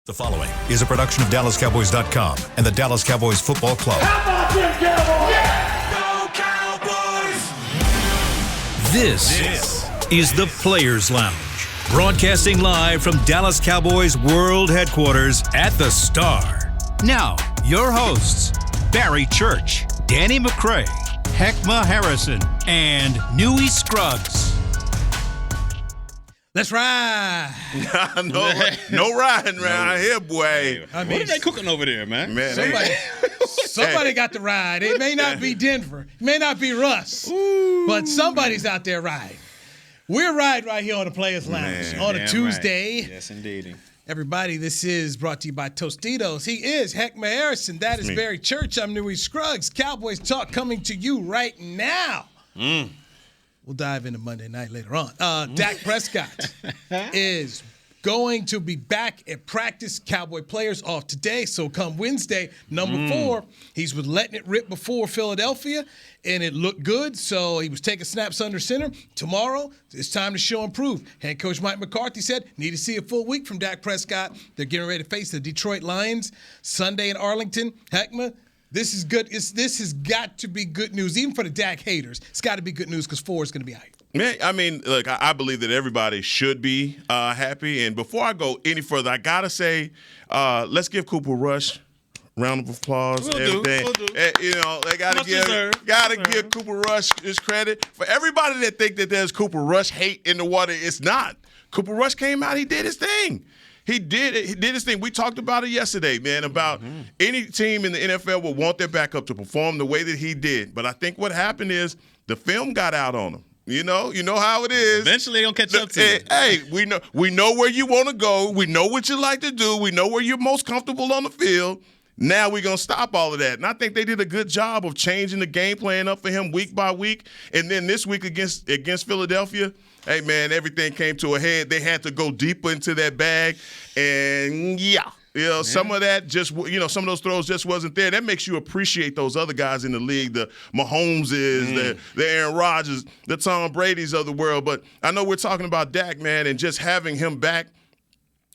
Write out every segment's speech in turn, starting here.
The following is a production of DallasCowboys.com and the Dallas Cowboys Football Club. How about them Cowboys? Yeah! Go Cowboys! This is the Players Lounge, broadcasting live from Dallas Cowboys World Headquarters at the Star. Now, your hosts, Barry Church, Danny McCray, Heckma Harrison, and Newy Scruggs. Let's ride. no riding around here, boy. I mean, what are they cooking over there, man? Somebody got to ride. It may not be Denver. It may not be Russ. But somebody's out there riding. We're riding right here on the Players Lounge on a Tuesday. Right. Yes, indeed. Everybody, this is brought to you by Tostitos. He is Heckma Harrison. That is Barry Church. I'm Newy Scruggs. Cowboys Talk coming to you right now. We'll dive into Monday night later on. Dak Prescott is going to be back at practice. Cowboy players off today. So come Wednesday, number 4, he's was letting it rip before Philadelphia, and it looked good. So he was taking snaps under center. Tomorrow, it's time to show and prove. Head coach Mike McCarthy said, need to see a full week from Dak Prescott. They're getting ready to face the Detroit Lions Sunday in Arlington. Heckma, this is good. This has got to be good news. Even for the Dak haters, it's got to be good news because 4 is going to be out. Man, I mean, look, I believe that everybody should be happy. And before I go any further, I got to say, let's give Cooper Rush a round of applause. We'll do. You know, they got to give Cooper Rush his credit. For everybody that think that there's Cooper Rush hate in the water, it's not. Cooper Rush came out, he did his thing. He did it. He did his thing. We talked about it yesterday, man, about any team in the NFL would want their backup to perform the way that he did. But I think what happened is the film got out on him. You know how it is. Eventually, they'll catch up to you. Hey, we know where you want to go. We know what you like to do. We know where you're most comfortable on the field. Now we're going to stop all of that. And I think they did a good job of changing the game plan up for him week by week. And then this week against Philadelphia, hey, man, everything came to a head. They had to go deeper into that bag. And, some of that just, some of those throws just wasn't there. That makes you appreciate those other guys in the league, the Mahomeses, the Aaron Rodgers, the Tom Brady's of the world. But I know we're talking about Dak, man, and just having him back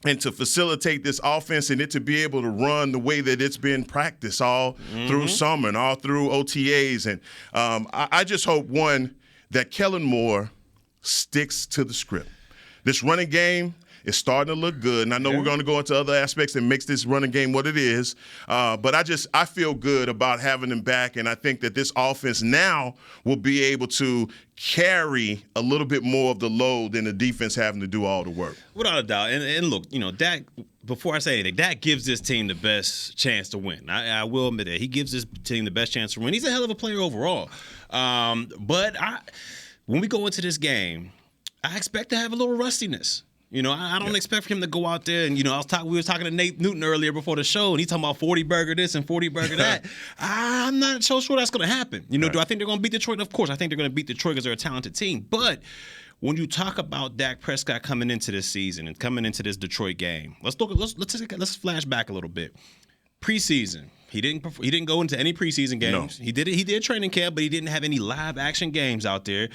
and to facilitate this offense and it to be able to run the way that it's been practiced all through summer and all through OTAs. And I just hope, one, that Kellen Moore sticks to the script. This running game is starting to look good, and I know we're going to go into other aspects that makes this running game what it is. But I feel good about having him back, and I think that this offense now will be able to carry a little bit more of the load than the defense having to do all the work. Without a doubt. And look, Dak, before I say anything, Dak gives this team the best chance to win. I will admit that. He gives this team the best chance to win. He's a hell of a player overall. But when we go into this game, I expect to have a little rustiness. I don't expect for him to go out there and, we were talking to Nate Newton earlier before the show, and he's talking about 40 burger this and 40 burger that. I'm not so sure that's going to happen. Do I think they're going to beat Detroit? Of course, I think they're going to beat Detroit because they're a talented team. But when you talk about Dak Prescott coming into this season and coming into this Detroit game, let's flash back a little bit. Preseason. He didn't go into any preseason games. No. He did training camp, but he didn't have any live action games out there.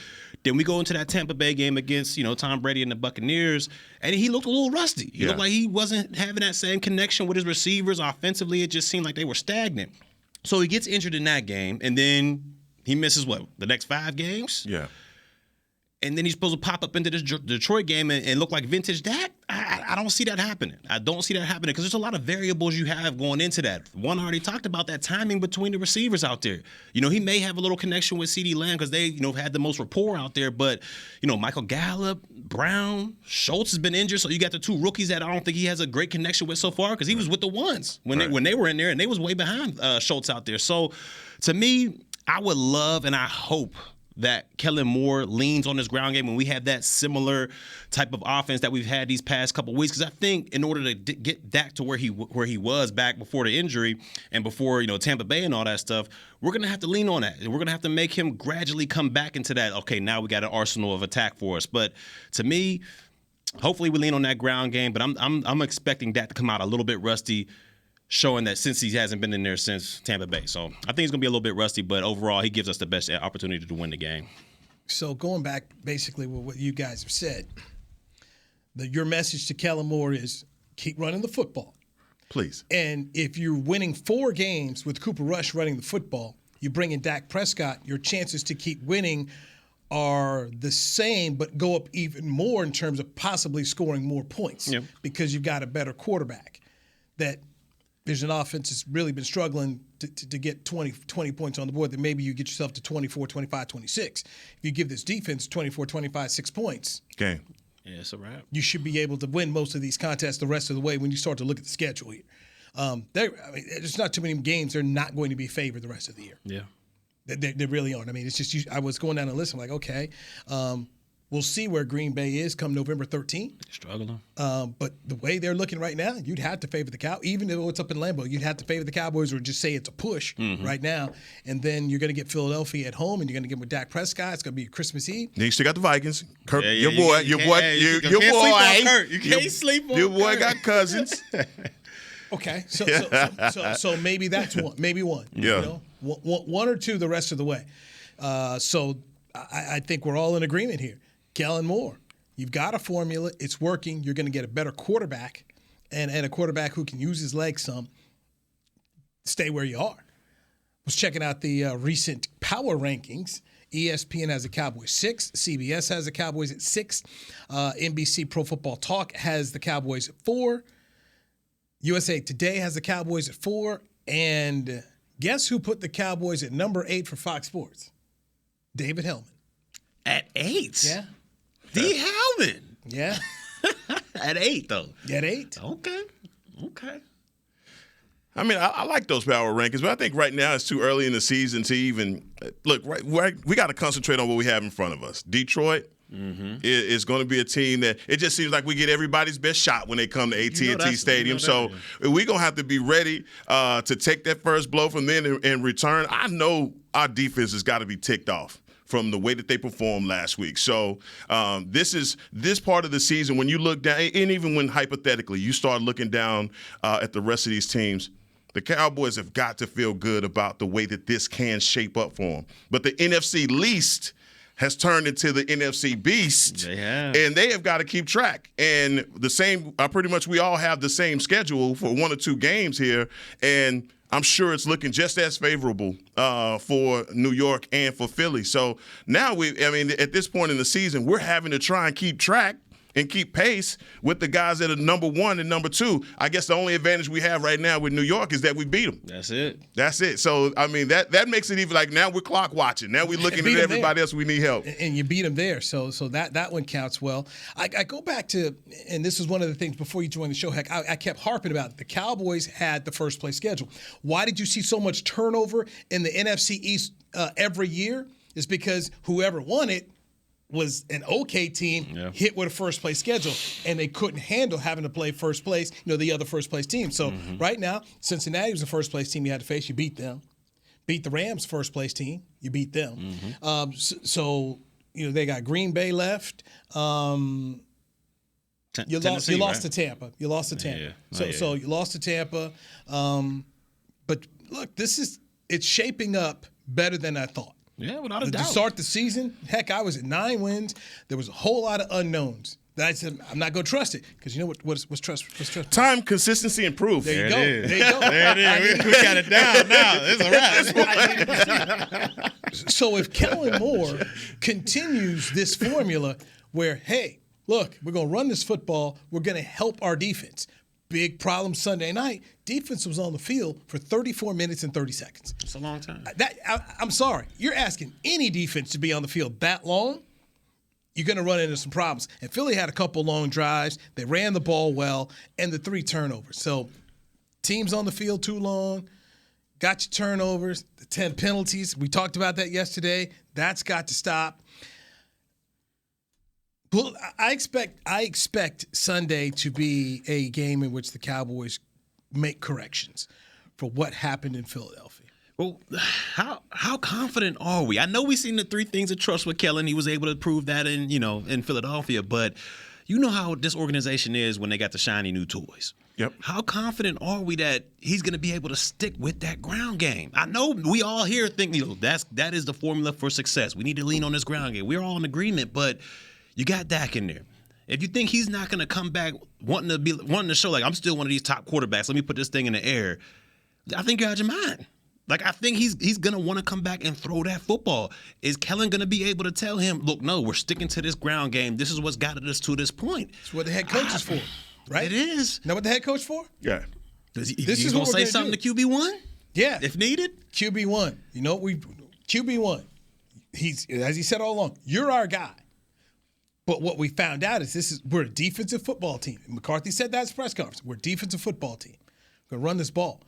Then we go into that Tampa Bay game against, Tom Brady and the Buccaneers, and he looked a little rusty. He looked like he wasn't having that same connection with his receivers. Offensively, it just seemed like they were stagnant. So he gets injured in that game, and then he misses the next 5 games? Yeah. And then he's supposed to pop up into this Detroit game and look like vintage Dak? I don't see that happening. I don't see that happening because there's a lot of variables you have going into that. One, I already talked about that timing between the receivers out there. He may have a little connection with CeeDee Lamb because they, had the most rapport out there. But, Michael Gallup, Brown, Schultz has been injured. So you got the 2 rookies that I don't think he has a great connection with so far because he was with the ones when they were in there and they was way behind Schultz out there. So to me, I would love and I hope that Kellen Moore leans on his ground game and we have that similar type of offense that we've had these past couple of weeks. Because I think in order to get Dak to where he was back before the injury and before Tampa Bay and all that stuff, we're going to have to lean on that. And we're going to have to make him gradually come back into that, okay, now we got an arsenal of attack for us. But to me, hopefully we lean on that ground game. But I'm expecting Dak to come out a little bit rusty, showing that since he hasn't been in there since Tampa Bay. So I think he's going to be a little bit rusty, but overall he gives us the best opportunity to win the game. So going back basically with what you guys have said, your message to Kellen Moore is keep running the football. Please. And if you're winning 4 games with Cooper Rush running the football, you bring in Dak Prescott, your chances to keep winning are the same, but go up even more in terms of possibly scoring more points because you've got a better quarterback. That there's an offense that's really been struggling to get 20 points on the board, then maybe you get yourself to 24, 25, 26. If you give this defense 24, 25, 6 points. Okay. Yeah, it's a wrap. You should be able to win most of these contests the rest of the way when you start to look at the schedule here. There's not too many games they're not going to be favored the rest of the year. Yeah. They really aren't. I mean, it's just I was going down the list. I'm like, okay, we'll see where Green Bay is come November 13th. Struggling. But the way they're looking right now, you'd have to favor the Cow. Even if it's up in Lambeau, you'd have to favor the Cowboys or just say it's a push right now. And then you're going to get Philadelphia at home, and you're going to get with Dak Prescott. It's going to be Christmas Eve. Then you still got the Vikings. Kirk, your You boy. can't sleep on Your boy Kirk. got Cousins. Okay, so maybe that's one, maybe one. Yeah. You know? One or two the rest of the way. So I think we're all in agreement here. Kellen Moore, you've got a formula. It's working. You're going to get a better quarterback and a quarterback who can use his legs some. Stay where you are. Was checking out the recent power rankings. ESPN has the Cowboys 6. CBS has the Cowboys at 6. NBC Pro Football Talk has the Cowboys at 4. USA Today has the Cowboys at 4. And guess who put the Cowboys at number 8 for Fox Sports? David Hellman. At 8? Yeah. D. Hellman. Yeah. At 8, though. At 8. Okay. I mean, I like those power rankings, but I think right now it's too early in the season to even look. Right, we got to concentrate on what we have in front of us. Detroit is going to be a team that it just seems like we get everybody's best shot when they come to AT&T Stadium. So we're going to have to be ready to take that first blow from them and return. I know our defense has got to be ticked off from the way that they performed last week. So this part of the season, when you look down, and even when hypothetically you start looking down at the rest of these teams, the Cowboys have got to feel good about the way that this can shape up for them. But the NFC least has turned into the NFC beast, and they have got to keep track. And the same, pretty much we all have the same schedule for 1 or 2 games here, and I'm sure it's looking just as favorable for New York and for Philly. So now at this point in the season, we're having to try and keep track and keep pace with the guys that are number 1 and number 2. I guess the only advantage we have right now with New York is that we beat them. That's it. So, I mean, that makes it even like now we're clock watching. Now we're looking at everybody else we need help. And you beat them there. So that one counts well. I go back to, and this was one of the things before you joined the show, Heck, I kept harping about it. The Cowboys had the first place schedule. Why did you see so much turnover in the NFC East every year? It's because whoever won it was an okay team hit with a first-place schedule, and they couldn't handle having to play first place, the other first-place team. So right now, Cincinnati was the first-place team you had to face. You beat them. Beat the Rams first-place team. You beat them. So they got Green Bay left. You lost to Tampa. You lost to Tampa. So you lost to Tampa. But look, it's shaping up better than I thought. Yeah, without a doubt. To start the season, heck, I was at 9 wins. There was a whole lot of unknowns. That I said, I'm not going to trust it because you know what's trust? What's trust? Time, consistency, and proof. There you go. There it is. We got it down now. It's a wrap. So if Kellen Moore continues this formula where, hey, look, we're going to run this football. We're going to help our defense. Big problem Sunday night. Defense was on the field for 34 minutes and 30 seconds. It's a long time. I'm sorry. You're asking any defense to be on the field that long, you're going to run into some problems. And Philly had a couple long drives. They ran the ball well, and the 3 turnovers. So teams on the field too long, got your turnovers, the 10 penalties. We talked about that yesterday. That's got to stop. Well, I expect Sunday to be a game in which the Cowboys make corrections for what happened in Philadelphia. Well, how confident are we? I know we've seen the 3 things of trust with Kellen. He was able to prove that in Philadelphia, but you know how this organization is when they got the shiny new toys. Yep. How confident are we that he's going to be able to stick with that ground game? I know we all here think that is the formula for success. We need to lean on this ground game. We're all in agreement, but you got Dak in there. If you think he's not going to come back wanting to show like I'm still one of these top quarterbacks, let me put this thing in the air. I think you're out of your mind. Like, I think he's going to want to come back and throw that football. Is Kellen going to be able to tell him, look, no, we're sticking to this ground game. This is what's got us to this point. It's what the head coach is for, right? It is. Know what the head coach for? Yeah. This is going to say something to QB1? Yeah. If needed? QB1. You know, QB1. He's, as he said all along, you're our guy. But what we found out is we're a defensive football team. McCarthy said that at his press conference. We're a defensive football team. We're going to run this ball.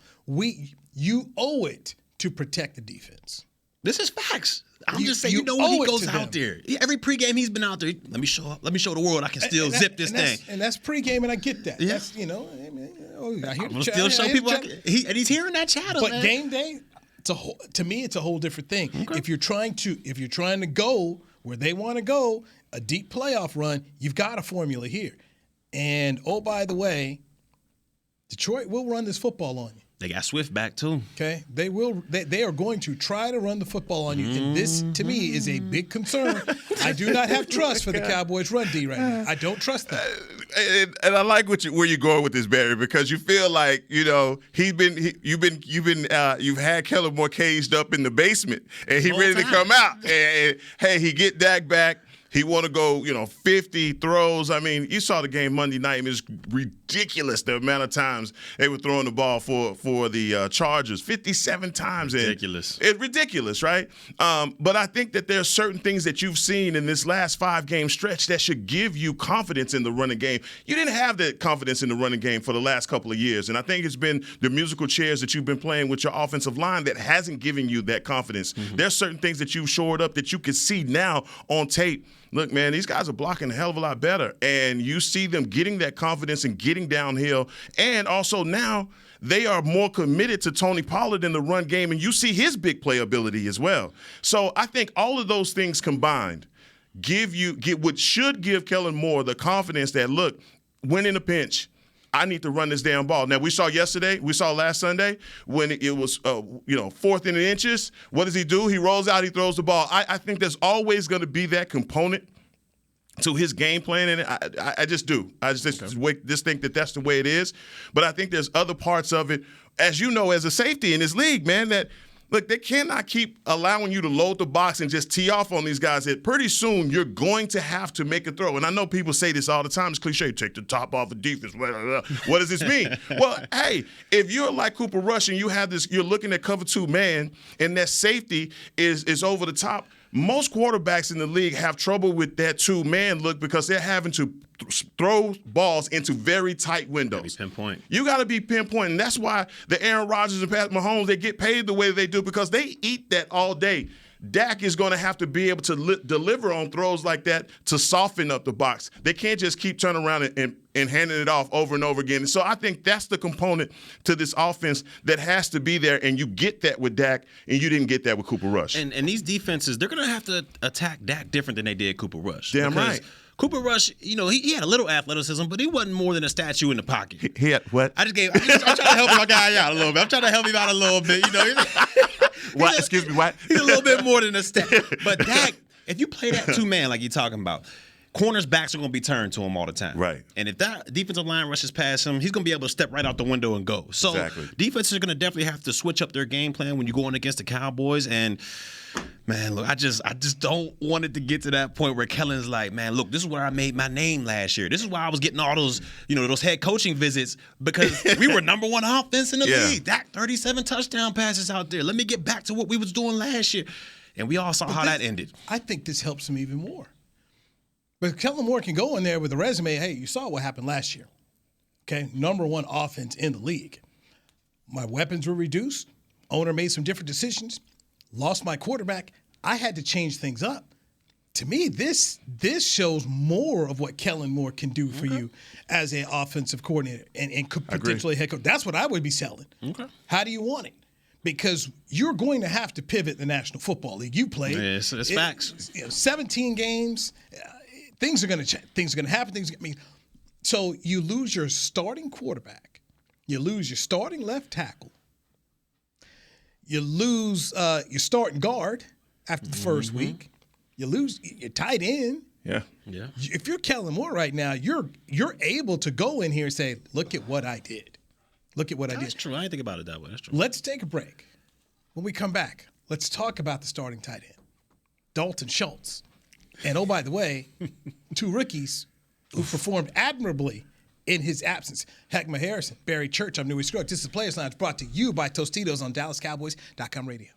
You owe it to protect the defense. This is facts. I'm just saying, when he goes out there, every pregame he's been out there, let me show the world I can still zip this thing. And that's pregame, and I get that. Yeah. That's, I'm going to still show people, and he's hearing that chatter, but man. Game day, to me, it's a whole different thing. Okay. If you're trying to go where they want to go, a deep playoff run, you've got a formula here. And, oh, by the way, Detroit will run this football on you. They got Swift back, too. Okay? They will. They are going to try to run the football on you. And this, to me, is a big concern. I do not have trust for the Cowboys' run D right now. I don't trust them. And I like where you're going with this, Barry, because you feel like, you've had Kellen Moore caged up in the basement, and he ready to come out. And hey, he get Dak back. He want to go, 50 throws. I mean, you saw the game Monday night. I mean, it's ridiculous the amount of times they were throwing the ball for the Chargers. 57 times. Ridiculous. It's ridiculous, right? But I think that there are certain things that you've seen in this last 5-game stretch that should give you confidence in the running game. You didn't have that confidence in the running game for the last couple of years, and I think it's been the musical chairs that you've been playing with your offensive line that hasn't given you that confidence. Mm-hmm. There's certain things that you've shored up that you can see now on tape. Look, man, these guys are blocking a hell of a lot better. And you see them getting that confidence and getting downhill. And also now they are more committed to Tony Pollard in the run game, and you see his big play ability as well. So I think all of those things combined should give Kellen Moore the confidence that, look, when in a pinch, I need to run this damn ball. Now, we saw last Sunday when it was, 4th and inches. What does he do? He rolls out, he throws the ball. I think there's always going to be that component to his game plan, and I just do. I just think that that's the way it is. But I think there's other parts of it, as you know, as a safety in this league, man, that – look, they cannot keep allowing you to load the box and just tee off on these guys. That pretty soon you're going to have to make a throw. And I know people say this all the time. It's cliche. Take the top off of defense. What does this mean? Well, hey, if you're like Cooper Rush and you're looking at cover 2 man and that safety is over the top, most quarterbacks in the league have trouble with that 2-man look because they're having to throw balls into very tight windows. Pinpoint. You got to be pinpoint, and that's why the Aaron Rodgers and Pat Mahomes, they get paid the way they do because they eat that all day. Dak is going to have to be able to deliver on throws like that to soften up the box. They can't just keep turning around and handing it off over and over again. And so I think that's the component to this offense that has to be there, and you get that with Dak, and you didn't get that with Cooper Rush. And these defenses, they're going to have to attack Dak different than they did Cooper Rush. Damn right. Cooper Rush, he had a little athleticism, but he wasn't more than a statue in the pocket. He had what? I'm trying to help my guy out a little bit. I'm trying to help him out a little bit. What? Excuse me, what? He's a little bit more than a statue. But Dak, if you play that 2-man like you're talking about, corners' backs are going to be turned to him all the time. Right. And if that defensive line rushes past him, he's going to be able to step right out the window and go. So defenses are going to definitely have to switch up their game plan when you're going against the Cowboys. And man, look, I just don't want it to get to that point where Kellen's like, man, look, this is where I made my name last year. This is why I was getting all those, those head coaching visits because we were number 1 offense in the league. Dak 37 touchdown passes out there. Let me get back to what we was doing last year. And we all saw how that ended. I think this helps him even more. But Kellen Moore can go in there with a resume. Hey, you saw what happened last year. Okay, number 1 offense in the league. My weapons were reduced. Owner made some different decisions. Lost my quarterback. I had to change things up. To me, this shows more of what Kellen Moore can do for you as an offensive coordinator and could potentially head coach. That's what I would be selling. Okay. How do you want it? Because you're going to have to pivot in the National Football League. You play. Yeah, it's facts. 17 games. Things are going to change. Things are going to happen. So you lose your starting quarterback. You lose your starting left tackle. You lose your starting guard after the first week. You lose your tight end. Yeah. Yeah. If you're Kellen Moore right now, you're able to go in here and say, look at what I did. Look at what I did. That's true. I didn't think about it that way. That's true. Let's take a break. When we come back, let's talk about the starting tight end, Dalton Schultz. And oh, by the way, 2 rookies who performed admirably in his absence. Heckma Harrison, Barry Church, I'm Newey Scruggs. This is Players Lounge brought to you by Tostitos on DallasCowboys.com radio.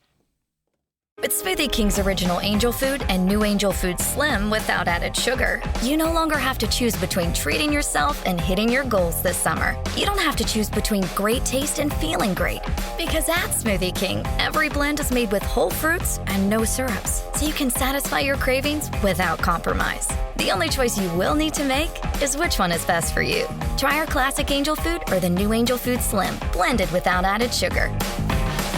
With Smoothie King's original Angel Food and new Angel Food Slim without added sugar, you no longer have to choose between treating yourself and hitting your goals this summer. You don't have to choose between great taste and feeling great. Because at Smoothie King, every blend is made with whole fruits and no syrups, so you can satisfy your cravings without compromise. The only choice you will need to make is which one is best for you. Try our classic Angel Food or the new Angel Food Slim, blended without added sugar.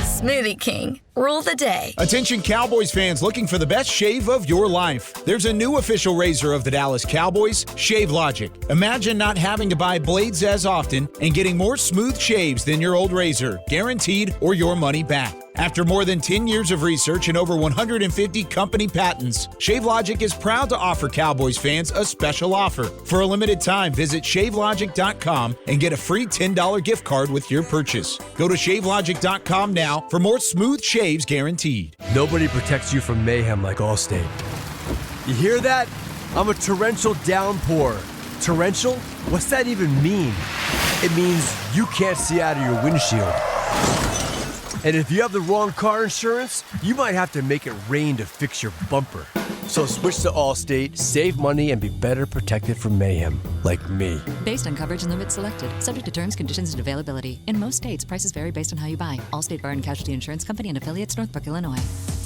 Smoothie King. Rule the day. Attention Cowboys fans looking for the best shave of your life. There's a new official razor of the Dallas Cowboys, Shave Logic. Imagine not having to buy blades as often and getting more smooth shaves than your old razor, guaranteed or your money back. After more than 10 years of research and over 150 company patents, Shave Logic is proud to offer Cowboys fans a special offer. For a limited time, visit shavelogic.com and get a free $10 gift card with your purchase. Go to shavelogic.com now for more smooth shaves guaranteed. Nobody protects you from mayhem like Allstate. You hear that? I'm a torrential downpour. Torrential? What's that even mean? It means you can't see out of your windshield. And if you have the wrong car insurance, you might have to make it rain to fix your bumper. So switch to Allstate, save money, and be better protected from mayhem, like me. Based on coverage and limits selected, subject to terms, conditions, and availability. In most states, prices vary based on how you buy. Allstate Bar and Casualty Insurance Company and affiliates, Northbrook, Illinois.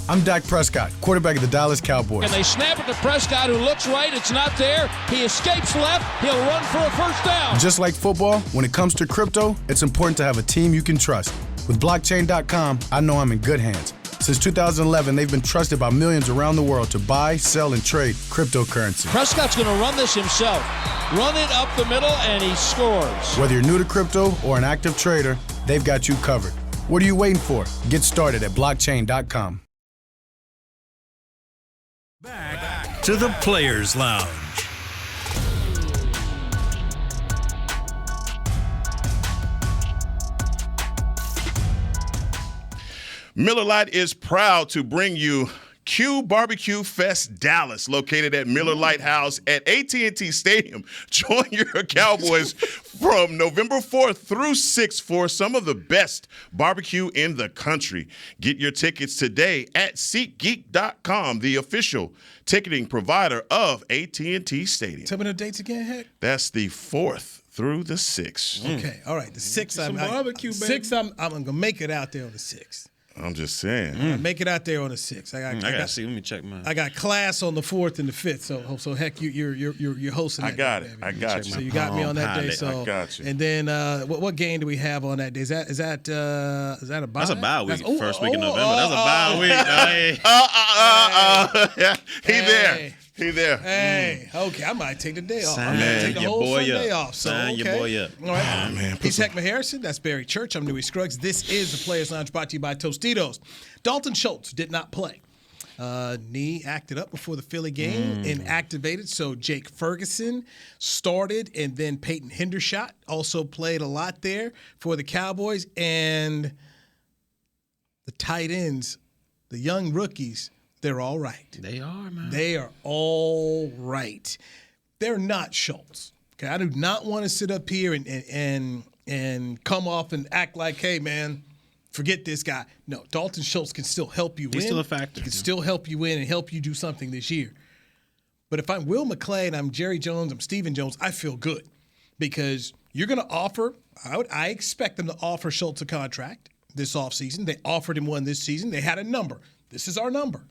I'm Dak Prescott, quarterback of the Dallas Cowboys. And they snap it to Prescott, who looks right. It's not there. He escapes left. He'll run for a first down. Just like football, when it comes to crypto, it's important to have a team you can trust. With blockchain.com, I know I'm in good hands. Since 2011, they've been trusted by millions around the world to buy, sell, and trade cryptocurrency. Prescott's going to run this himself. Run it up the middle, and he scores. Whether you're new to crypto or an active trader, they've got you covered. What are you waiting for? Get started at blockchain.com. Back to the Players Lounge. Miller Lite is proud to bring you Q Barbecue Fest Dallas, located at Miller Lite House at AT&T Stadium. Join your Cowboys from November 4th through 6th for some of the best barbecue in the country. Get your tickets today at SeatGeek.com, the official ticketing provider of AT&T Stadium. Tell me the dates again, Heck. That's the 4th through the 6th. Okay, all right. The 6th, Some barbecue, baby. 6th, I'm going to make it out there on the 6th. I'm just saying. Make it out there on the 6th. I gotta see. Let me check mine. I got class on the 4th and the 5th. So Heck, you're hosting. I that got day, it. baby. I got you. So you got me on that day. So I got you. And then what game do we have on that day? Is that a bye? That's a bye week. That's- First week of November. That's a bye week. He there. Hey, okay, I might take the day off. I might Sign take the your whole boy Sunday up. off. So, Sign okay. your boy up. All right. Oh, man. He's Heckma Harrison. That's Barry Church. I'm Newey Scruggs. This is the Players Lounge brought to you by Tostitos. Dalton Schultz did not play. Knee acted up before the Philly game and activated. So Jake Ferguson started, and then Peyton Hendershot also played a lot there for the Cowboys. And the tight ends, the young rookies, they're all right. They are, man. They are all right. They're not Schultz. Okay, I do not want to sit up here and come off and act like, hey, man, forget this guy. No, Dalton Schultz can still help you win. He's still a factor. He can still help you win and help you do something this year. But if I'm Will McClay, I'm Jerry Jones, I'm Stephen Jones, I feel good because you're going to offer. I expect them to offer Schultz a contract this offseason. They offered him one this season. They had a number. This is our number.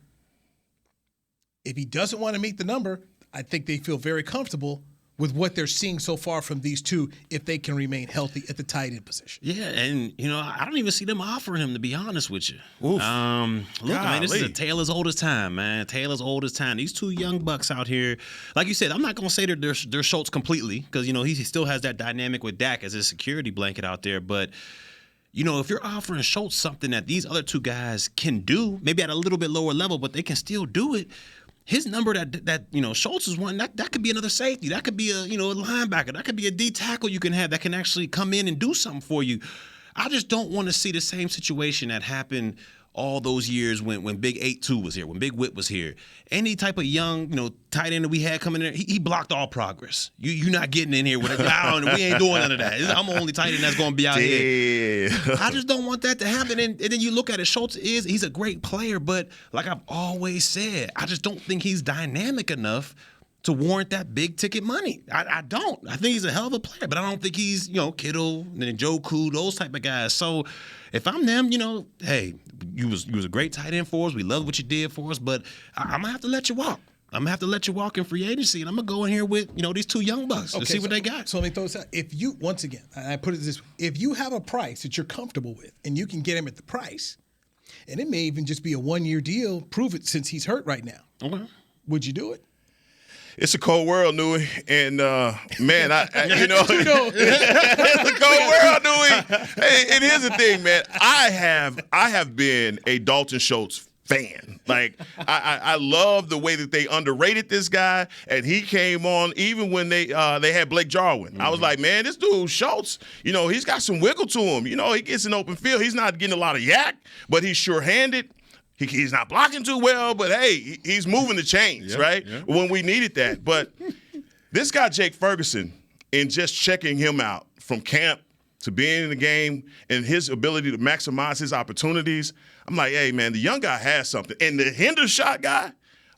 If he doesn't want to meet the number, I think they feel very comfortable with what they're seeing so far from these two if they can remain healthy at the tight end position. Yeah, and, I don't even see them offering him, to be honest with you. Look, man, this is a tale as old as time, man. Tale as old as time. These two young bucks out here, like you said, I'm not going to say they're Schultz completely because, he still has that dynamic with Dak as his security blanket out there, but if you're offering Schultz something that these other two guys can do, maybe at a little bit lower level, but they can still do it, his number that Schultz is one, that could be another safety. That could be a linebacker. That could be a D tackle you can have that can actually come in and do something for you. I just don't want to see the same situation that happened all those years when Big 8-2 was here, when Big Whit was here. Any type of young, tight end that we had coming in, he blocked all progress. You're not getting in here with a guy, we ain't doing none of that. I'm the only tight end that's going to be out here. I just don't want that to happen. And then you look at it, Schultz he's a great player, but like I've always said, I just don't think he's dynamic enough to warrant that big ticket money. I don't. I think he's a hell of a player, but I don't think he's, Kittle and Njoku, those type of guys. So if I'm them, hey, you was a great tight end for us. We love what you did for us, but I'm going to have to let you walk. I'm going to have to let you walk in free agency, and I'm going to go in here with, these two young bucks and see what they got. So let me throw this out. If you, once again, I put it this way, if you have a price that you're comfortable with and you can get him at the price, and it may even just be a one-year deal, prove it since he's hurt right now. Okay. Would you do it? It's a cold world, Newey, and man, it's a cold world, Newey. Hey, and here's the thing, man. I have been a Dalton Schultz fan. Like, I love the way that they underrated this guy, and he came on even when they had Blake Jarwin. Mm-hmm. I was like, man, this dude Schultz, he's got some wiggle to him. He gets in open field. He's not getting a lot of yak, but he's sure-handed. He's not blocking too well, but, hey, he's moving the chains, right, when we needed that. But this guy, Jake Ferguson, in just checking him out from camp to being in the game and his ability to maximize his opportunities, I'm like, hey, man, the young guy has something. And the Hendershot guy,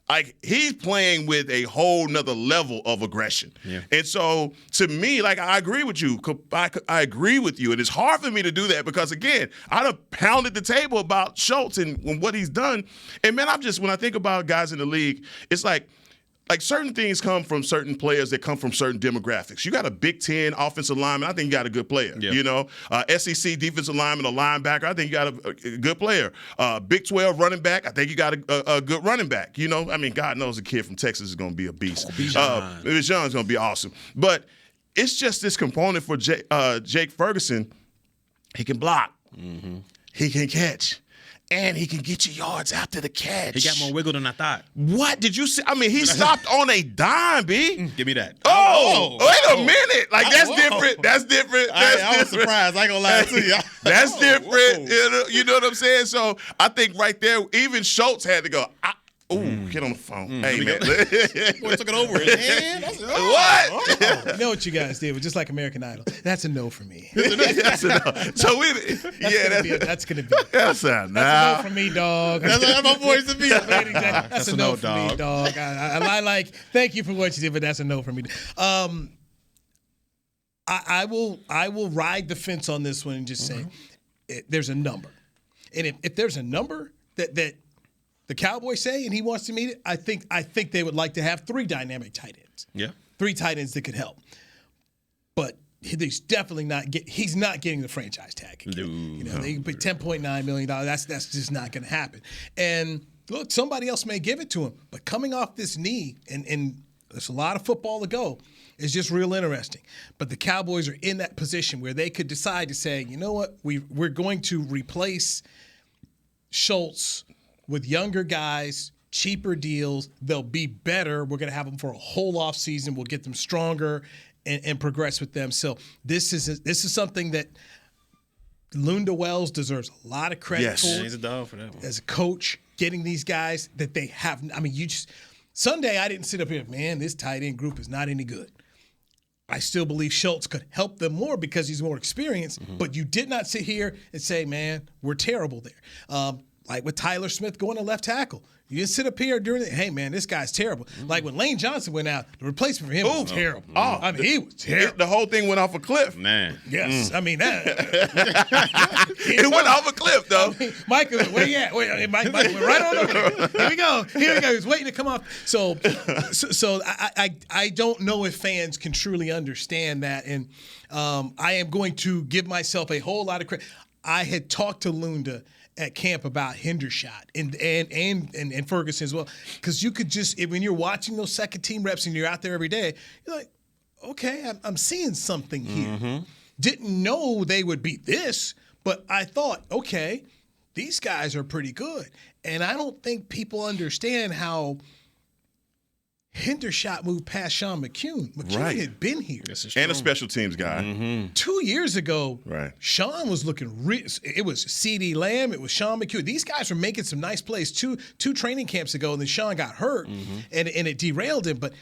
like, he's playing with a whole nother level of aggression. Yeah. And so, to me, like, I agree with you. I agree with you. And it's hard for me to do that because, again, I done pounded the table about Schultz and what he's done. And, man, when I think about guys in the league, it's like certain things come from certain players that come from certain demographics. You got a Big Ten offensive lineman, I think you got a good player. Yeah. SEC defensive lineman, a linebacker, I think you got a good player. Big 12 running back, I think you got a good running back. God knows a kid from Texas is going to be a beast. Bijan's going to be awesome. But it's just this component for Jake Ferguson. He can block. Mm-hmm. He can catch. And he can get you yards after the catch. He got more wiggle than I thought. What did you see? I mean, he stopped on a dime, B. Give me that. Wait a minute. Like, that's different. That's different. I was surprised. I ain't gonna lie to you. That's different. You know what I'm saying? So I think right there, even Schultz had to go, get on the phone. Hey, man. Boy took it over his hand. What? You know what you guys did? Just like American Idol. That's a no for me. That's a no. So that's gonna be. That's a no. That's a no for me, dog. That's my voice to be. That's a no for me, dog. I like. Thank you for what you did, but that's a no for me. I will ride the fence on this one and just say there's a number, and if there's a number that the Cowboys say, and he wants to meet it, I think they would like to have 3 dynamic tight ends. Yeah. 3 tight ends that could help. But he's definitely he's not getting the franchise tag again. They can put $10.9 million. That's just not going to happen. And look, somebody else may give it to him. But coming off this knee, and there's a lot of football to go, is just real interesting. But the Cowboys are in that position where they could decide to say, you know what, we're going to replace Schultz with younger guys, cheaper deals. They'll be better. We're going to have them for a whole off season. We'll get them stronger and progress with them. So this is something that Lunda Wells deserves a lot of credit for. He's a dog for that one. As a coach, getting these guys that they have. I mean, Sunday I didn't sit up here, man, this tight end group is not any good. I still believe Schultz could help them more because he's more experienced, but you did not sit here and say, man, we're terrible there. Like with Tyler Smith going to left tackle. You didn't sit up here during it. Hey, man, this guy's terrible. Like when Lane Johnson went out, the replacement for him was terrible. I mean, he was terrible. The whole thing went off a cliff. Man. Yes. I mean, that. It went off a cliff, though. I mean, Michael, where you at? Mike went right on over there. Here we go. He was waiting to come off. So I don't know if fans can truly understand that. And I am going to give myself a whole lot of credit. I had talked to Lunda at camp about Hendershot and Ferguson as well, because you could just, when you're watching those second team reps and you're out there every day, you're like, okay, I'm seeing something here. Mm-hmm. Didn't know they would be this, but I thought, okay, these guys are pretty good. And I don't think people understand how Hendershot moved past Sean McCune. McCune had been here. And a special teams guy. Mm-hmm. 2 years ago, Sean was looking it was CeeDee Lamb, it was Sean McCune. These guys were making some nice plays two training camps ago, and then Sean got hurt, and it derailed him. But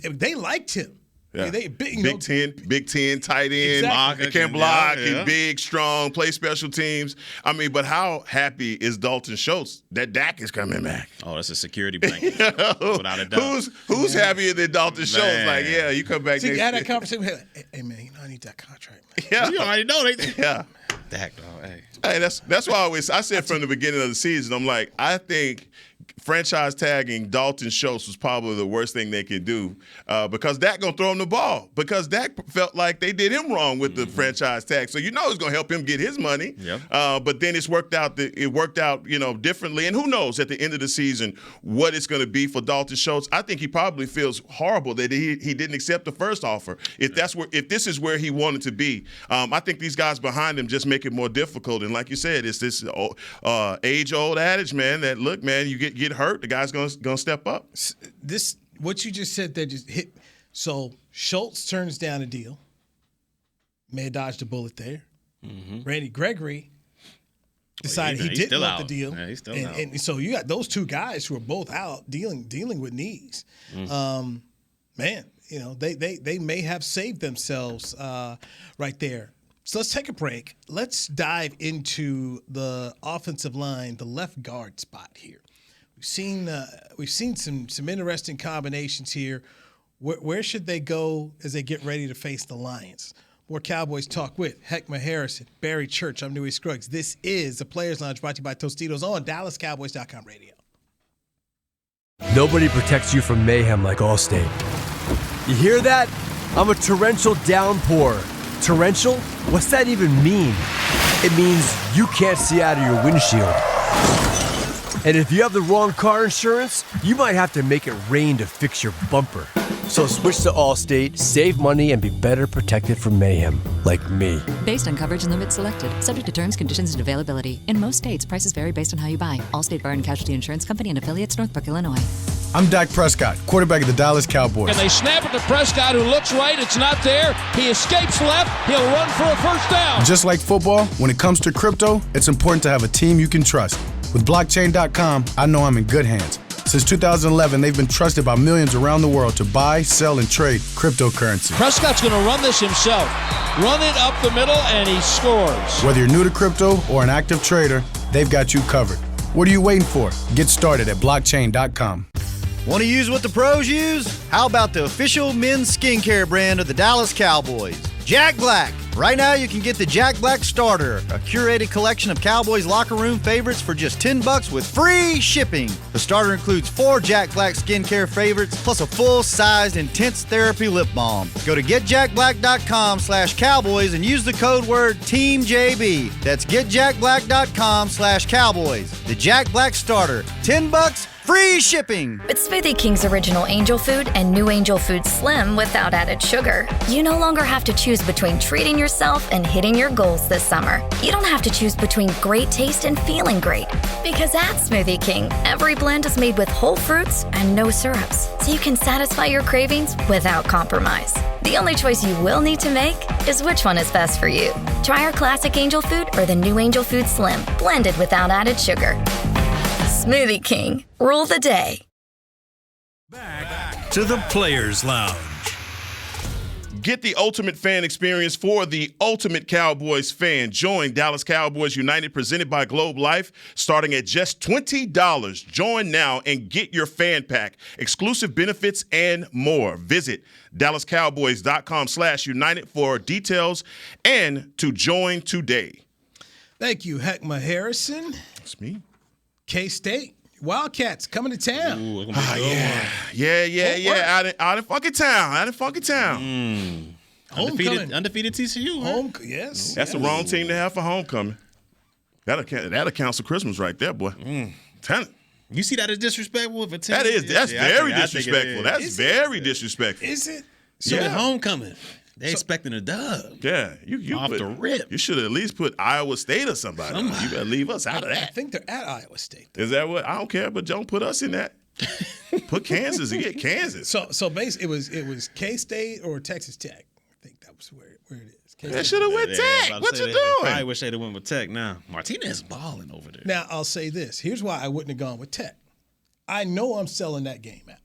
they liked him. Yeah. Big Ten tight end. Exactly. He can block. He's big, strong, play special teams. I mean, but how happy is Dalton Schultz that Dak is coming back? Oh, that's a security blanket. Without a doubt. Who's happier than Dalton Schultz? Like, yeah, you come back. See, next had that year. conversation. Hey, man, I need that contract, man. Yeah. You already know they. Yeah. Dak, dog. Hey, that's why I said from the beginning of the season, I'm like, I think franchise tagging Dalton Schultz was probably the worst thing they could do because Dak gonna throw him the ball because Dak felt like they did him wrong with the franchise tag. So it's gonna help him get his money. Yep. But then it worked out differently. And who knows at the end of the season what it's gonna be for Dalton Schultz. I think he probably feels horrible that he didn't accept the first offer. If this is where he wanted to be, I think these guys behind him just make it more difficult. And like you said, it's this age-old adage, man, that look, man, you get hurt, the guy's gonna step up. This what you just said there just hit. So Schultz turns down a deal. May have dodged a bullet there. Randy Gregory decided he didn't want the deal. Yeah, he's still out. And so you got those two guys who are both out dealing with knees. Man, they may have saved themselves right there. So let's take a break. Let's dive into the offensive line, the left guard spot here. We've seen some interesting combinations here. Where should they go as they get ready to face the Lions? More Cowboys talk with Heckma Harrison, Barry Church. I'm Newey Scruggs. This is the Players Lounge brought to you by Tostitos on DallasCowboys.com radio. Nobody protects you from mayhem like Allstate. You hear that? I'm a torrential downpour. Torrential? What's that even mean? It means you can't see out of your windshield. And if you have the wrong car insurance, you might have to make it rain to fix your bumper. So switch to Allstate, save money, and be better protected from mayhem, like me. Based on coverage and limits selected, subject to terms, conditions, and availability. In most states, prices vary based on how you buy. Allstate Bar and Casualty Insurance Company and affiliates, Northbrook, Illinois. I'm Dak Prescott, quarterback of the Dallas Cowboys. And they snap it to Prescott, who looks right. It's not there. He escapes left. He'll run for a first down. Just like football, when it comes to crypto, it's important to have a team you can trust. With blockchain.com, I know I'm in good hands. Since 2011, they've been trusted by millions around the world to buy, sell, and trade cryptocurrency. Prescott's going to run this himself. Run it up the middle, and he scores. Whether you're new to crypto or an active trader, they've got you covered. What are you waiting for? Get started at blockchain.com. Want to use what the pros use? How about the official men's skincare brand of the Dallas Cowboys, Jack Black? Right now, you can get the Jack Black Starter, a curated collection of Cowboys locker room favorites for just $10 with free shipping. The starter includes 4 Jack Black skincare favorites, plus a full-sized intense therapy lip balm. Go to getjackblack.com/Cowboys and use the code word TEAMJB. That's getjackblack.com/Cowboys. The Jack Black Starter, $10, free shipping. It's Smoothie King's original Angel Food and new Angel Food Slim without added sugar. You no longer have to choose between treating yourself and hitting your goals this summer. You don't have to choose between great taste and feeling great. Because at Smoothie King, every blend is made with whole fruits and no syrups, so you can satisfy your cravings without compromise. The only choice you will need to make is which one is best for you. Try our classic Angel Food or the new Angel Food Slim, blended without added sugar. Smoothie King, rule the day. Back to the Players Lounge. Get the ultimate fan experience for the ultimate Cowboys fan. Join Dallas Cowboys United, presented by Globe Life, starting at just $20. Join now and get your fan pack, exclusive benefits, and more. Visit DallasCowboys.com/United for details and to join today. Thank you, Heckma Harrison. That's me. K-State. Wildcats coming to town. Ooh, Yeah. Out in funky town. Undefeated TCU. Huh? Yes. That's the wrong team to have for homecoming. That'll cancel Christmas right there, boy. You see that as disrespectful? That's very disrespectful. That's very disrespectful. Is it? So at homecoming, they expecting a dub. Yeah, you off the rip. You should at least put Iowa State or somebody. You better leave us out of that. I think they're at Iowa State. Is that what? I don't care, but don't put us in that. Put Kansas and get Kansas. So basically, it was K-State or Texas Tech. I think that was where it is. K-State. They should have went Tech. What you doing? I wish they'd have went with Tech now. Martinez is balling over there. Now, I'll say this. Here's why I wouldn't have gone with Tech. I know I'm selling that game out.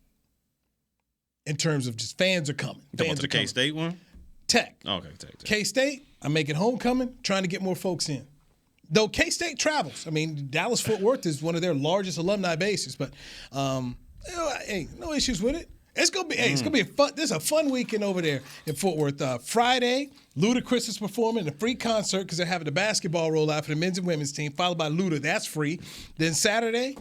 In terms of just fans are coming. Fans the K-State one? Tech. Okay, Tech. K-State, I'm making homecoming, trying to get more folks in. Though K-State travels. I mean, Dallas-Fort Worth is one of their largest alumni bases, but hey, no issues with it. It's gonna be a fun. This is a fun weekend over there in Fort Worth. Friday, Ludacris is performing a free concert because they're having the basketball rollout for the men's and women's team, followed by Luda. That's free. Then Saturday,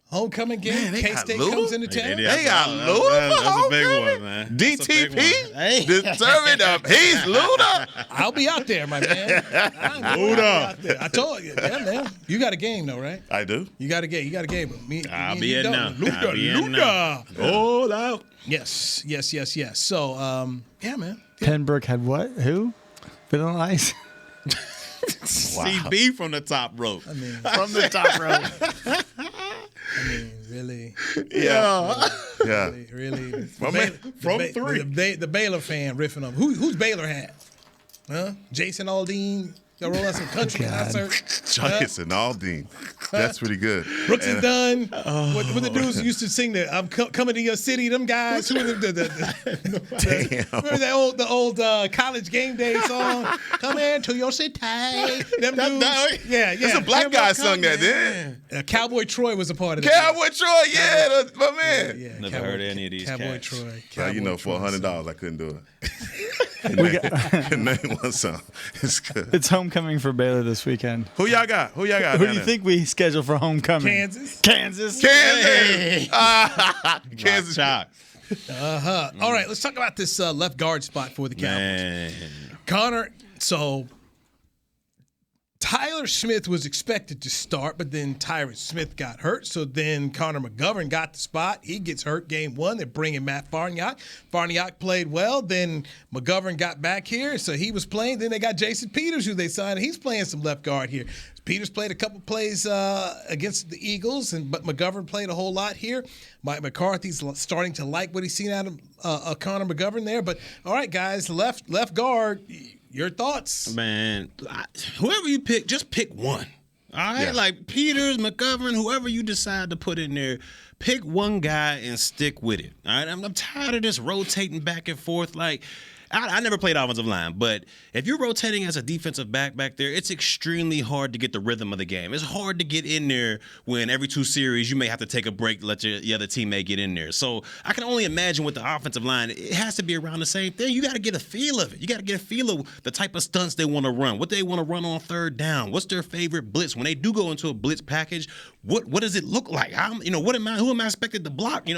homecoming game. K-State comes into town. They got Luda. That's a big one, man. DTP determined up. He's Luda. I'll be out there, my man. Luda. I told you, yeah, man. You got a game though, right? I do. You got a game. But I'll be in now. Luda. All out. Yes. So, yeah, man. Pembroke had what? Who? Vanilla Ice? CB from the top rope. I mean, from the top rope. I mean, really? Yeah. Really? From three. The Baylor fan riffing on who's Baylor hat? Huh? Jason Aldean. Y'all roll out some country concert. Jason Aldean. That's pretty good. Brooks and Dunn. What the dudes used to sing the "I'm coming to your city." Them guys. Who remember the old college game day song? Come into your city. Them dudes. Yeah. It's a black guy sung that, didn't Cowboy Troy was a part of it. Cowboy Troy, yeah, my man. Yeah, Never heard of any of these Cowboy cats. Troy. Well, you know, for $100, I couldn't do it. Name one song. It's good. It's homecoming for Baylor this weekend. Who y'all got? Who do you think we schedule for homecoming? Kansas. Kansas. Shock. All right, let's talk about this left guard spot for the Cowboys. Man. Connor, so Tyler Smith was expected to start, but then Tyron Smith got hurt. So then Connor McGovern got the spot. He gets hurt game one. They're bringing Matt Farniok. Farniok played well. Then McGovern got back here, so he was playing. Then they got Jason Peters, who they signed. He's playing some left guard here. Peters played a couple plays against the Eagles, but McGovern played a whole lot here. Mike McCarthy's starting to like what he's seen out of Connor McGovern there. But, all right, guys, left guard, your thoughts? Man, whoever you pick, just pick one. All right? Yeah. Like Peters, McGovern, whoever you decide to put in there, pick one guy and stick with it. All right? I'm tired of this rotating back and forth. Like, I never played offensive line, but if you're rotating as a defensive back there, it's extremely hard to get the rhythm of the game. It's hard to get in there when every 2 series you may have to take a break to let your other teammate get in there. So I can only imagine with the offensive line, it has to be around the same thing. You got to get a feel of it. You got to get a feel of the type of stunts they want to run, what they want to run on third down, what's their favorite blitz. When they do go into a blitz package, what does it look like? Who am I expected to block?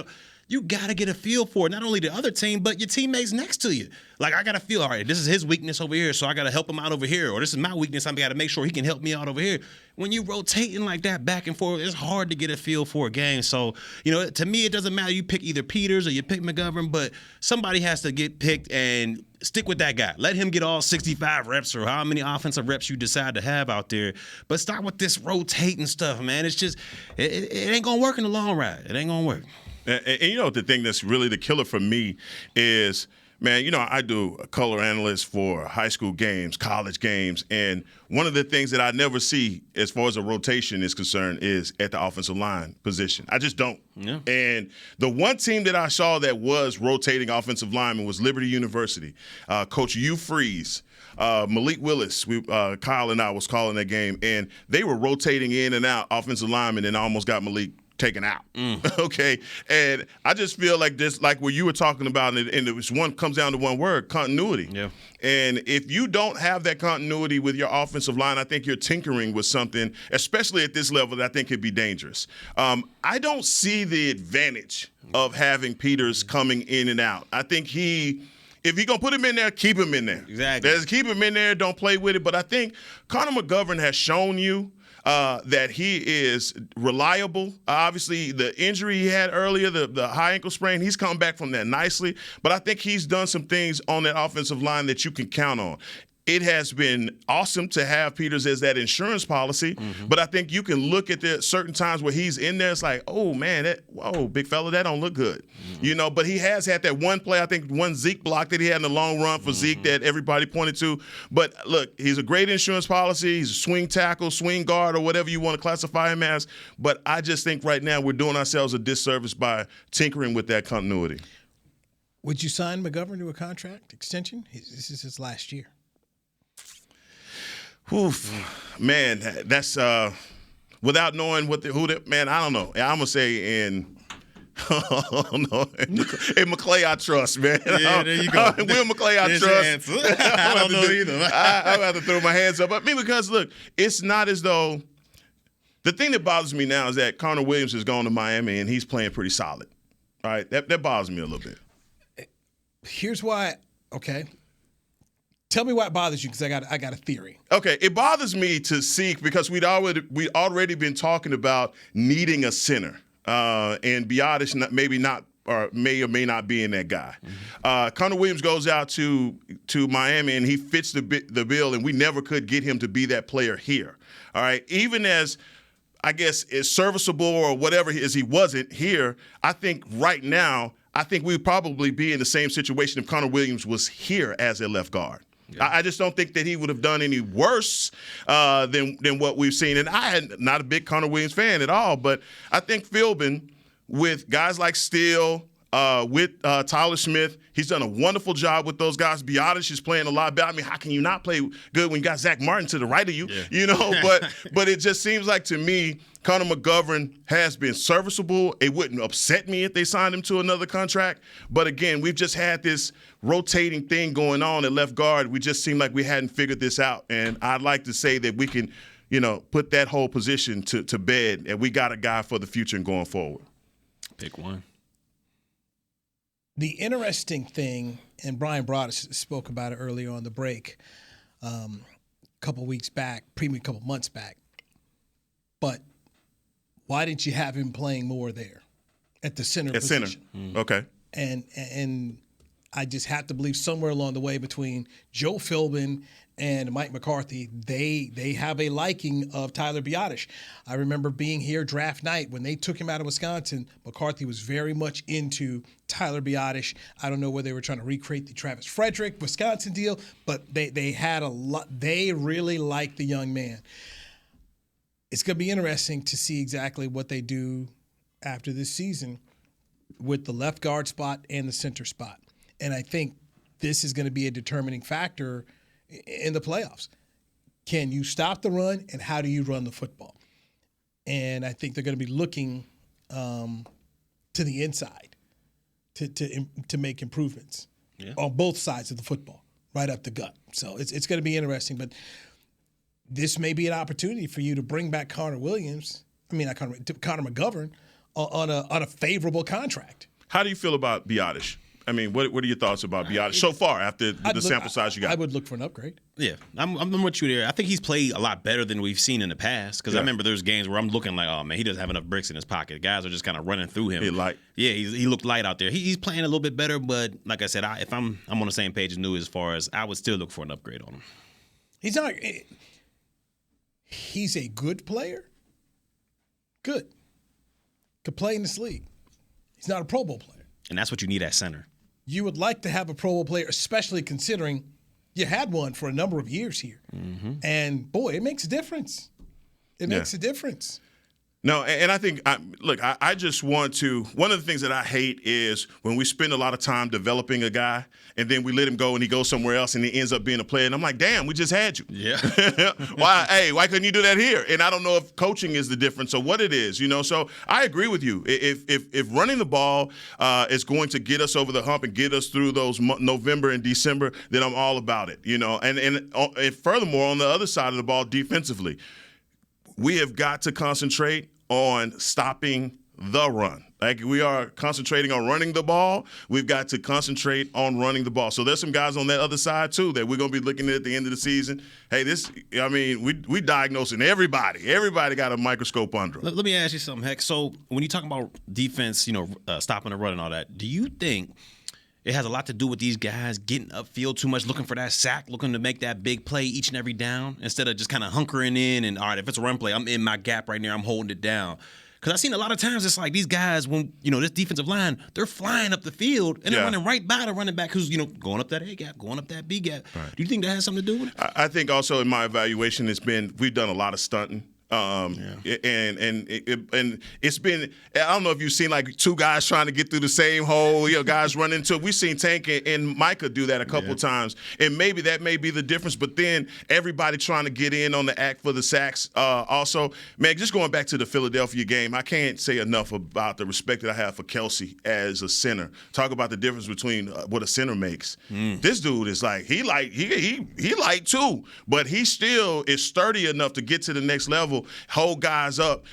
You got to get a feel for it, not only the other team, but your teammates next to you. Like, I got to feel, all right, this is his weakness over here, so I got to help him out over here. Or this is my weakness, I got to make sure he can help me out over here. When you rotating like that back and forth, it's hard to get a feel for a game. So, to me, it doesn't matter. You pick either Peters or you pick McGovern, but somebody has to get picked and stick with that guy. Let him get all 65 reps or how many offensive reps you decide to have out there. But stop with this rotating stuff, man. It's just, it ain't going to work in the long ride. It ain't going to work. And the thing that's really the killer for me is, man, I do a color analyst for high school games, college games, and one of the things that I never see as far as a rotation is concerned is at the offensive line position. I just don't. Yeah. And the one team that I saw that was rotating offensive linemen was Liberty University. Coach Hugh Freeze. Malik Willis, Kyle and I was calling that game, and they were rotating in and out offensive linemen and almost got Malik taken out. Okay. And I just feel like this, like what you were talking about, and it was comes down to one word, continuity. Yeah. And if you don't have that continuity with your offensive line, I think you're tinkering with something, especially at this level, that I think could be dangerous. I don't see the advantage of having Peters coming in and out. I think if you're going to put him in there, keep him in there. Exactly. Just keep him in there. Don't play with it. But I think Connor McGovern has shown you that he is reliable. Obviously, the injury he had earlier, the high ankle sprain, he's come back from that nicely. But I think he's done some things on that offensive line that you can count on. it has been awesome to have Peters as that insurance policy. But I think you can look at the certain times where he's in there. It's like, oh man, big fella, that don't look good. But he has had that one play, I think one Zeke block that he had in the long run for Zeke that everybody pointed to. But look, he's a great insurance policy. He's a swing tackle, swing guard, or whatever you want to classify him as. But I just think right now we're doing ourselves a disservice by tinkering with that continuity. Would you sign McGovern to a contract extension? This is his last year. Oof, man, that's without knowing man, I don't know. I'm gonna say in. Oh no! Hey, McClay, I trust, man. Yeah, there you go. Will McClay, I trust. I don't know either. I have to throw my hands up. Because look, it's not as though. The thing that bothers me now is that Connor Williams has gone to Miami and he's playing pretty solid. All right, that bothers me a little bit. Here's why. Okay. Tell me why it bothers you, because I got a theory. Okay, it bothers me to see because we'd already been talking about needing a center, and Biotish may or may not be in that guy. Connor Williams goes out to Miami and he fits the bill, and we never could get him to be that player here. All right, even as I guess as serviceable or whatever as he wasn't here, I think right now we'd probably be in the same situation if Connor Williams was here as a left guard. Yeah. I just don't think that he would have done any worse than what we've seen. And I am not a big Connor Williams fan at all, but I think Philbin, with guys like Steele, with Tyler Smith, he's done a wonderful job with those guys. Biotish is playing a lot better. I mean, how can you not play good when you got Zach Martin to the right of you? Yeah. But it just seems like to me, Connor McGovern has been serviceable. It wouldn't upset me if they signed him to another contract. But again, we've just had this rotating thing going on at left guard. We just seem like we hadn't figured this out. And I'd like to say that we can, put that whole position to bed, and we got a guy for the future and going forward. Pick one. The interesting thing, and Brian Broaddus spoke about it earlier on the break, a couple months back. But why didn't you have him playing more there at the center position? Okay. And I just have to believe somewhere along the way between Joe Philbin and Mike McCarthy, they have a liking of Tyler Biotish. I remember being here draft night when they took him out of Wisconsin. McCarthy was very much into Tyler Biotish. I don't know whether they were trying to recreate the Travis Frederick Wisconsin deal, but they had a lot. They really liked the young man. It's going to be interesting to see exactly what they do after this season with the left guard spot and the center spot. And I think this is going to be a determining factor in the playoffs. Can you stop the run, and how do you run the football? And I think they're going to be looking to the inside to make improvements on both sides of the football, right up the gut. So it's going to be interesting. But this may be an opportunity for you to bring back Connor McGovern on a favorable contract. How do you feel about Biotish? I mean, what are your thoughts about Biotish so far after the sample size you got? I would look for an upgrade. Yeah, I'm with you there. I think he's played a lot better than we've seen in the past, because I remember there's games where I'm looking like, oh, man, he doesn't have enough bricks in his pocket. Guys are just kind of running through him. He looked light out there. He's playing a little bit better, but like I said, if I'm on the same page as New as far as I would still look for an upgrade on him. He's a good player. Good. Could play in this league. He's not a Pro Bowl player. And that's what you need at center. You would like to have a Pro Bowl player, especially considering you had one for a number of years here. Mm-hmm. And, boy, it makes a difference. It makes a difference. No, and I think, I just want to – one of the things that I hate is when we spend a lot of time developing a guy and then we let him go and he goes somewhere else and he ends up being a player. And I'm like, damn, we just had you. Yeah. Why couldn't you do that here? And I don't know if coaching is the difference or what it is, So I agree with you. If running the ball is going to get us over the hump and get us through those November and December, then I'm all about it, And furthermore, on the other side of the ball, defensively, we have got to concentrate on stopping the run. Like, we are concentrating on running the ball. We've got to concentrate on running the ball. So there's some guys on that other side, too, that we're going to be looking at the end of the season. Hey, we diagnosing everybody. Everybody got a microscope under them. Let me ask you something, Heck. So when you talk about defense, stopping the run and all that, do you think It has a lot to do with these guys getting upfield too much, looking for that sack, looking to make that big play each and every down instead of just kind of hunkering in and, all right, if it's a run play, I'm in my gap right there, I'm holding it down. Because I've seen a lot of times it's like these guys, when, this defensive line, they're flying up the field and they're running right by the running back who's, going up that A gap, going up that B gap. Right. Do you think that has something to do with it? I think also in my evaluation, we've done a lot of stunting. And it's been, I don't know if you've seen like two guys trying to get through the same hole, guys run into it. We've seen Tank and Micah do that a couple times, and maybe that may be the difference. But then everybody trying to get in on the act for the sacks. Also, man, just going back to the Philadelphia game, I can't say enough about the respect that I have for Kelsey as a center. Talk about the difference between what a center makes. This dude is like, he light too, but he still is sturdy enough to get to the next level. Hold guys up,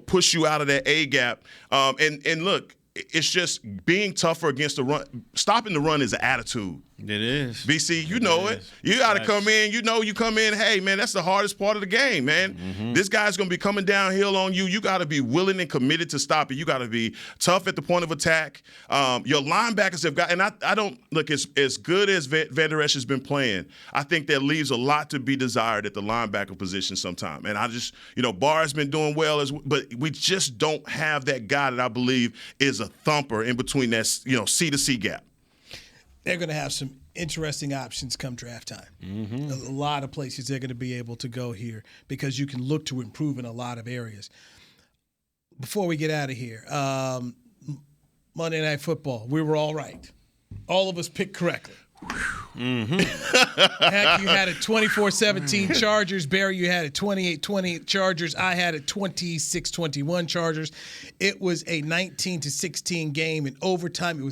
push you out of that A gap. And look, it's just being tougher against the run. Stopping the run is an attitude. It is. BC, you know it. You got to come in. You come in, hey, man, that's the hardest part of the game, man. This guy's going to be coming downhill on you. You got to be willing and committed to stop it. You got to be tough at the point of attack. Your linebackers have got – and I don't – look, as good as Van Der Esch has been playing, I think that leaves a lot to be desired at the linebacker position sometime. And I just – Barr's been doing well, but we just don't have that guy that I believe is a thumper in between that, C to C gap. They're going to have some interesting options come draft time. A lot of places they're going to be able to go here because you can look to improve in a lot of areas. Before we get out of here, Monday Night Football, we were all right. All of us picked correctly. Heck, you had a 24-17 Chargers. Barry, you had a 28-20 Chargers. I had a 26-21 Chargers. It was a 19-16 game in overtime.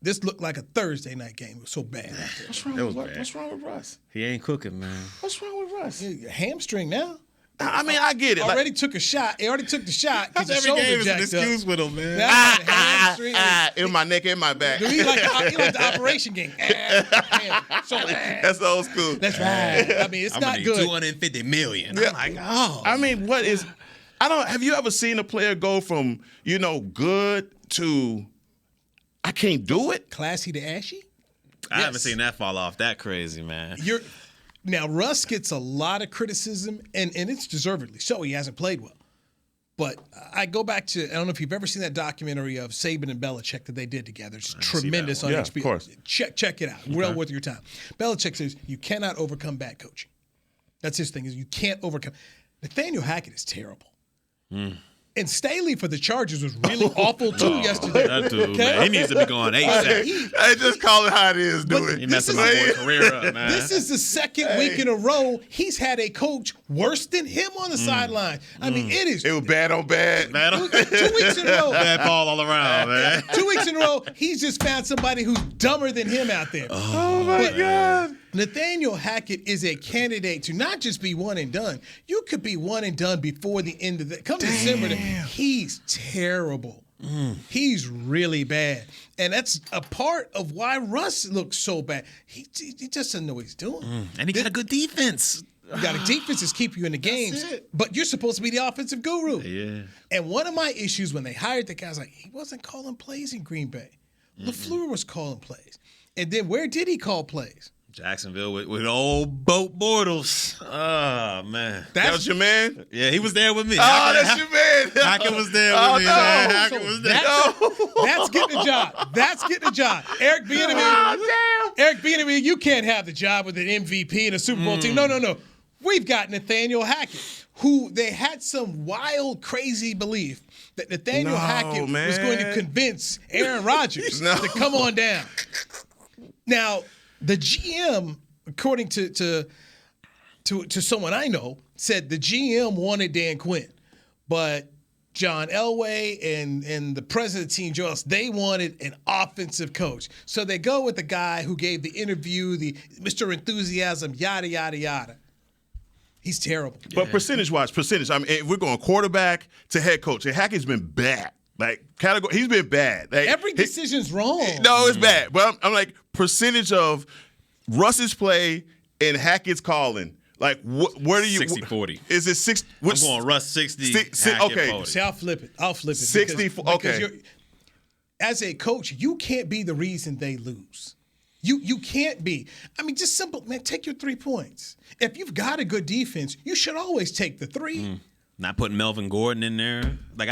This looked like a Thursday night game. It was so bad. What's wrong with Russ? He ain't cooking, man. What's wrong with Russ? Your hamstring now. I mean, I get it. Already took the shot because every game is an excuse with him, man. In my neck and my back. He like the operation game. That's old school. That's right. I mean, it's not good. $250 million. I'm like, oh. I mean, have you ever seen a player go from, good to I can't do it? Classy to ashy? I haven't seen that fall off that crazy, man. Now, Russ gets a lot of criticism, and it's deservedly so. He hasn't played well. But I go back to, I don't know if you've ever seen that documentary of Saban and Belichick that they did together. It's tremendous on HBO. Of course. Check it out. Well worth your time. Belichick says you cannot overcome bad coaching. That's his thing, is you can't overcome. Nathaniel Hackett is terrible. And Staley for the Chargers was really awful, too, yesterday. That dude, man. He needs to be going ASAP. I just call it how it is, dude. He messing my boy's career up, man. This is the second week in a row he's had a coach worse than him on the sideline. I mean, it is. It was bad on bad. 2 weeks in a row. Bad ball all around, man. 2 weeks in a row, he's just found somebody who's dumber than him out there. Oh my God. Nathaniel Hackett is a candidate to not just be one and done. You could be one and done before the end of the – come December, he's terrible. He's really bad. And that's a part of why Russ looks so bad. He just doesn't know what he's doing. And he got a good defense. You got a defense that's keep you in the games, but you're supposed to be the offensive guru. Yeah. And one of my issues when they hired the guy, I was like, he wasn't calling plays in Green Bay. LaFleur was calling plays. And then where did he call plays? Jacksonville with old Boat Bortles. Oh, man. That was your man? Yeah, he was there with me. That's your man. Hackett was there with me, man. Hackett was there. That's getting the job. That's getting the job. Eric Bieniemy, you can't have the job with an MVP and a Super Bowl team. No. We've got Nathaniel Hackett, who they had some wild, crazy belief that Nathaniel Hackett was going to convince Aaron Rodgers to come on down. Now, the GM, according to someone I know, said the GM wanted Dan Quinn, but John Elway and the president of the team, Joel, they wanted an offensive coach. So they go with the guy who gave the interview, the Mr. Enthusiasm, yada, yada, yada. He's terrible. But percentage-wise, I mean, if we're going quarterback to head coach, and Hackett's been bad. He's been bad. Every decision's wrong. No, it's bad. But I'm like, percentage of Russ's play and Hackett's calling. Like, where do you 60-40. Is it 60? I'm going Russ 60. Okay. 40. See, I'll flip it. 60. Okay. as a coach, you can't be the reason they lose. You can't be. I mean, just simple, man, take your 3 points. If you've got a good defense, you should always take the 3. Not putting Melvin Gordon in there. Like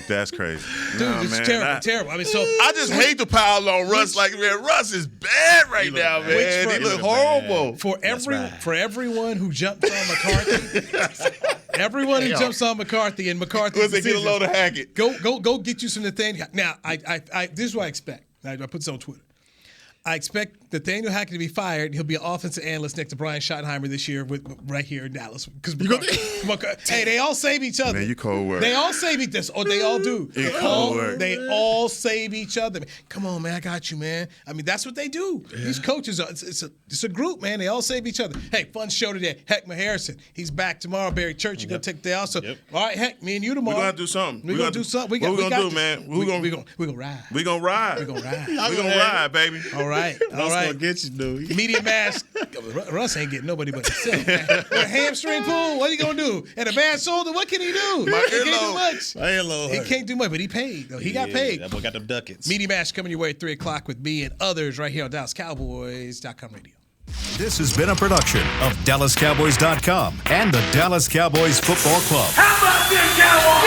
that's crazy. Dude, it's terrible. I mean, so I just hate to pile on Russ. Like, man, Russ is bad right now, man. He look horrible. For everyone who jumps on McCarthy, everyone who jumps on McCarthy and McCarthy's they get a load of Hackett. Go get you some Nathaniel. Now, I this is what I expect. I put this on Twitter. I expect Nathaniel Hackett to be fired. He'll be an offensive analyst next to Brian Schottenheimer this year, right here in Dallas. Because hey, they all save each other. Man, you cold word. They all save each other. Oh, they all do. They all save each other. Come on, man, I got you, man. I mean, that's what they do. Yeah. These coaches it's a group, man. They all save each other. Hey, fun show today. Heckma Harrison, he's back tomorrow. Barry Church, you're gonna take the day off. So, all right, Heck, me and you tomorrow. We're gonna do something. We're gonna do something. What we gonna do, man? We're gonna ride. We're gonna ride. We're gonna ride. We're gonna ride, baby. All right. All right. Get you, dude. Media mask. Russ ain't getting nobody but himself. A hamstring pull. What are you gonna do? And a bad shoulder. What can he do? He can't do much. He can't do much, but he paid. Though. He got paid. That boy got them ducats. Media mask coming your way at 3:00 with me and others right here on DallasCowboys.com radio. This has been a production of DallasCowboys.com and the Dallas Cowboys Football Club. How about this, Cowboys?